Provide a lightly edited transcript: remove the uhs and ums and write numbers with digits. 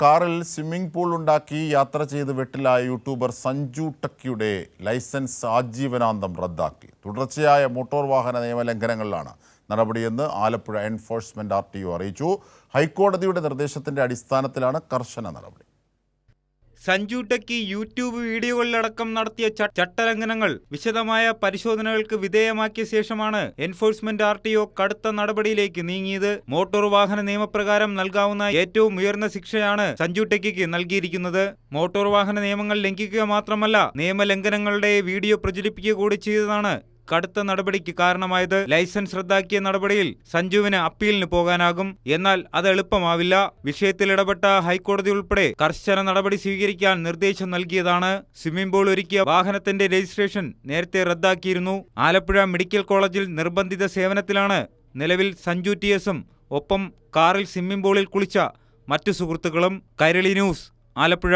കാറിൽ swimming pool ഉണ്ടാക്കി യാത്ര ചെയ്ത് വെട്ടിലായ യൂട്യൂബർ സഞ്ജു ടക്കിയുടെ ലൈസൻസ് ആജീവനാന്തം റദ്ദാക്കി. തുടർച്ചയായ മോട്ടോർ വാഹന നിയമലംഘനങ്ങളിലാണ് നടപടിയെന്ന് ആലപ്പുഴ എൻഫോഴ്സ്മെന്റ് RTO അറിയിച്ചു. ഹൈക്കോടതിയുടെ നിർദ്ദേശത്തിന്റെ അടിസ്ഥാനത്തിലാണ് കർശന നടപടി. സഞ്ജു ടക്കി യൂട്യൂബ് വീഡിയോകളിലടക്കം നടത്തിയ ചട്ടലംഘനങ്ങൾ വിശദമായ പരിശോധനകൾക്ക് വിധേയമാക്കിയ ശേഷമാണ് എൻഫോഴ്സ്മെന്റ് RTO കടുത്ത നടപടിയിലേക്ക് നീങ്ങിയത്. മോട്ടോർ വാഹന നിയമപ്രകാരം നൽകാവുന്ന ഏറ്റവും ഉയർന്ന ശിക്ഷയാണ് സഞ്ജു ടക്കിക്ക് നൽകിയിരിക്കുന്നത്. മോട്ടോർ വാഹന നിയമങ്ങൾ ലംഘിക്കുക മാത്രമല്ല, നിയമലംഘനങ്ങളുടെ വീഡിയോ പ്രചരിപ്പിക്കുക കൂടി ചെയ്തതാണ് കടുത്ത നടപടിക്ക് കാരണമായത്. ലൈസൻസ് റദ്ദാക്കിയ നടപടിയിൽ സഞ്ജുവിന് അപ്പീലിന് പോകാനാകും. എന്നാൽ അത് എളുപ്പമാവില്ല. വിഷയത്തിൽ ഇടപെട്ട ഹൈക്കോടതി ഉൾപ്പെടെ കർശന നടപടി സ്വീകരിക്കാൻ നിർദ്ദേശം നൽകിയതാണ്. സ്വിമ്മിംഗ് പൂൾ ഒരുക്കിയ വാഹനത്തിന്റെ രജിസ്ട്രേഷൻ നേരത്തെ റദ്ദാക്കിയിരുന്നു. ആലപ്പുഴ മെഡിക്കൽ കോളേജിൽ നിർബന്ധിത സേവനത്തിലാണ് നിലവിൽ സഞ്ജു TSഉം ഒപ്പം കാറിൽ സ്വിമ്മിംഗ് പൂളിൽ കുളിച്ച മറ്റു സുഹൃത്തുക്കളും. കൈരളി ന്യൂസ്, ആലപ്പുഴ.